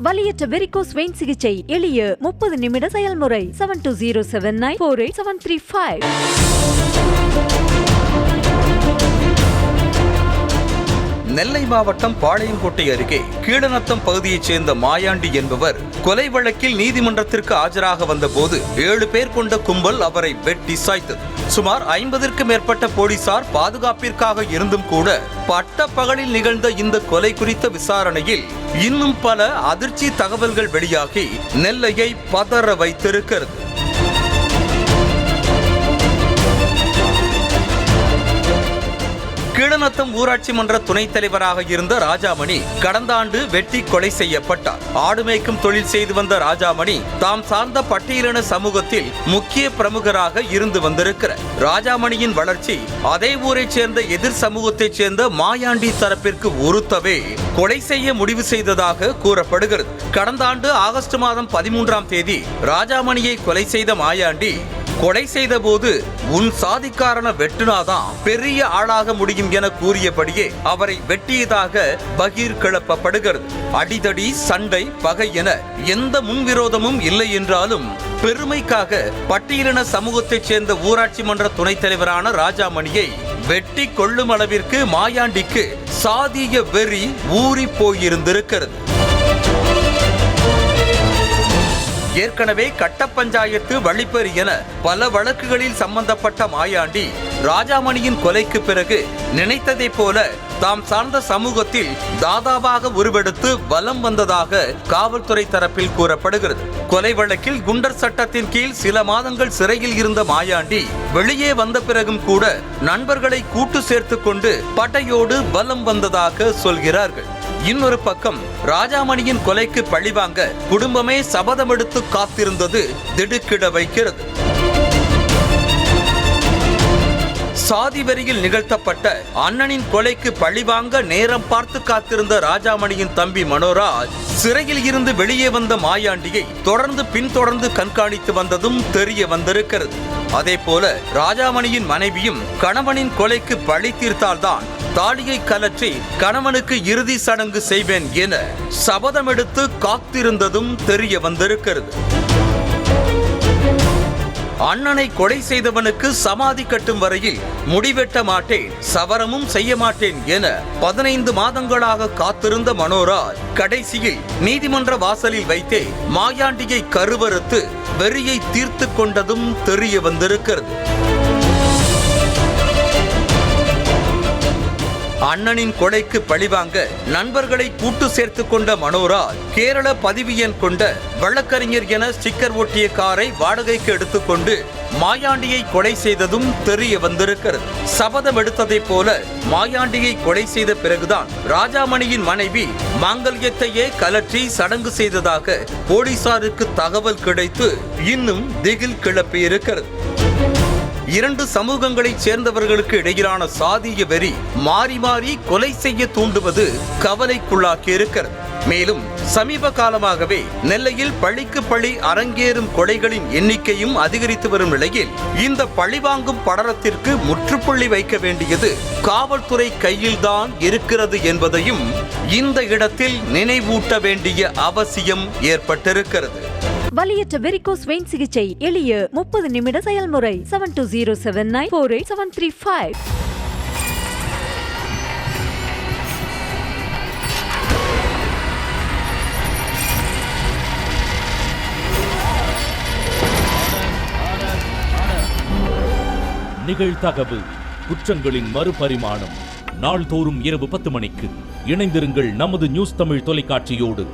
வலியற்ற varicose vein சிகிச்சை எளிய 30 நிமிட செயல்முறை. 7207948735. நெல்லை மாவட்டம் பாளையங்கோட்டை அருகே கீழநத்தம் பகுதியைச் சேர்ந்த மாயாண்டி என்பவர் கொலை வழக்கில் நீதிமன்றத்திற்கு ஆஜராக வந்தபோது 7 பேர் கொண்ட கும்பல் அவரை வெட்டி சாய்த்தது. சுமார் 50க்கும் மேற்பட்ட போலீசார் பாதுகாப்பிற்காக இருந்தும் கூட பட்ட பகலில் நிகழ்ந்த இந்த கொலை குறித்த விசாரணையில் இன்னும் பல அதிர்ச்சி தகவல்கள் வெளியாகி நெல்லையை பதற வைத்திருக்கிறது. கீழநத்தம் ஊராட்சி மன்ற துணைத் தலைவராக இருந்த ராஜாமணி கடந்த ஆண்டு வெட்டி கொலை செய்யப்பட்டார். ஆடு மேய்க்கும் தொழில் செய்து வந்த ராஜாமணி தாம் சார்ந்த பட்டியலின சமூகத்தில் முக்கிய பிரமுகராக இருந்து வந்திருக்கிறார். ராஜாமணியின் வளர்ச்சி அதே ஊரைச் சேர்ந்த எதிர் சமூகத்தைச் சேர்ந்த மாயாண்டி தரப்பிற்கு உறுத்தவே கொலை செய்ய முடிவு செய்ததாக கூறப்படுகிறது. கடந்த ஆண்டு ஆகஸ்ட் மாதம் 13ஆம் தேதி ராஜாமணியை கொலை செய்த மாயாண்டி கொலை செய்த போது உன் சாதிக்காரன வெட்டுனாதான் பெரிய ஆளாக முடியும் என கூறியபடியே அவரை வெட்டியதாக பகீர் கிளப்பப்படுகிறது. அடிதடி, சண்டை, பகை என எந்த முன்விரோதமும் இல்லை என்றாலும் பெருமைக்காக பட்டியலின சமூகத்தைச் சேர்ந்த ஊராட்சி மன்ற துணைத் தலைவரான ராஜாமணியை வெட்டி கொள்ளும் அளவிற்கு மாயாண்டிக்கு சாதிய வெறி ஊறி போயிருந்திருக்கிறது. ஏற்கனவே கட்ட பஞ்சாயத்து, வழிப்பறி என பல வழக்குகளில் சம்பந்தப்பட்ட மாயாண்டி ராஜாமணியின் கொலைக்கு பிறகு நினைத்ததை போல தாம் சார்ந்த சமூகத்தில் தாதாவாக உருவெடுத்து வலம் வந்ததாக காவல்துறை தரப்பில் கூறப்படுகிறது. கொலை வழக்கில் குண்டர் சட்டத்தின் கீழ் சில மாதங்கள் சிறையில் இருந்த மாயாண்டி வெளியே வந்த பிறகும் கூட நண்பர்களை கூட்டு சேர்த்து கொண்டு படையோடு வலம் வந்ததாக சொல்கிறார்கள். இன்னொரு பக்கம் ராஜாமணியின் கொலைக்கு பழிவாங்க குடும்பமே சபதம் எடுத்து காத்திருந்தது திடுக்கிட வைக்கிறது. சாதி வெறியில் நிகழ்த்தப்பட்ட அண்ணனின் கொலைக்கு பழிவாங்க நேரம் பார்த்து காத்திருந்த ராஜாமணியின் தம்பி மனோராஜ் சிறையில் இருந்து வெளியே வந்த மாயாண்டியை பின்தொடர்ந்து கண்காணித்து வந்ததும் தெரிய வந்திருக்கிறது. அதே போல ராஜாமணியின் மனைவியும் கணவனின் கொலைக்கு பழி தீர்த்தால்தான் தாலியை கலற்றி கணவனுக்கு இறுதி சடங்கு செய்வேன் என சபதம் எடுத்து காத்திருந்ததும் தெரிய வந்திருக்கிறது. அண்ணனை கொலை செய்தவனுக்கு சமாதி கட்டும் வரையில் முடிவெட்ட மாட்டேன், சவரமும் செய்ய மாட்டேன் என 15 மாதங்களாக காத்திருந்த மனோராஜ் கடைசியில் நீதிமன்ற வாசலில் வைத்தே மாயாண்டியை கருவறுத்து வெறியை தீர்த்து கொண்டதும் தெரிய வந்திருக்கிறது. அண்ணனின் கொலைக்கு பழிவாங்க நண்பர்களை கூட்டு சேர்த்து கொண்ட மனோராஜ் கேரள பதிவு எண் கொண்ட வழக்கறிஞர் என ஸ்டிக்கர் ஒட்டிய காரை வாடகைக்கு எடுத்துக்கொண்டு மாயாண்டியை கொலை செய்ததும் தெரிய வந்திருக்கிறது. சபதம் எடுத்ததை போல மாயாண்டியை கொலை செய்த பிறகுதான் ராஜாமணியின் மனைவி மாங்கல்யத்தையே கலற்றி சடங்கு செய்ததாக போலீசாருக்கு தகவல் கிடைத்து இன்னும் திகில் கிளப்பியிருக்கிறது. 2 சமூகங்களைச் சேர்ந்தவர்களுக்கு இடையிலான சாதிய வெறி மாறி மாறி கொலை செய்ய தூண்டுவது கவலைக்குள்ளாக்கி இருக்கிறது. மேலும் சமீப காலமாகவே நெல்லையில் பழிக்கு பழி அரங்கேறும் கொலைகளின் எண்ணிக்கையும் அதிகரித்து வரும் நிலையில் இந்த பழிவாங்கும் படலத்திற்கு முற்றுப்புள்ளி வைக்க வேண்டியது காவல்துறை கையில்தான் இருக்கிறது என்பதையும் இந்த இடத்தில் நினைவூட்ட வேண்டிய அவசியம் ஏற்பட்டிருக்கிறது. வலியற்ற வெரிகோஸ் வெயின் சிகிச்சை எளிய 30 நிமிட செயல்முறை. 7207948735. நிகழ்தகவு குற்றங்களின் மறுபரிமாணம். நாள்தோறும் இரவு 10 மணிக்கு இணைந்திருங்கள் நமது நியூஸ் தமிழ் தொலைக்காட்சியோடு.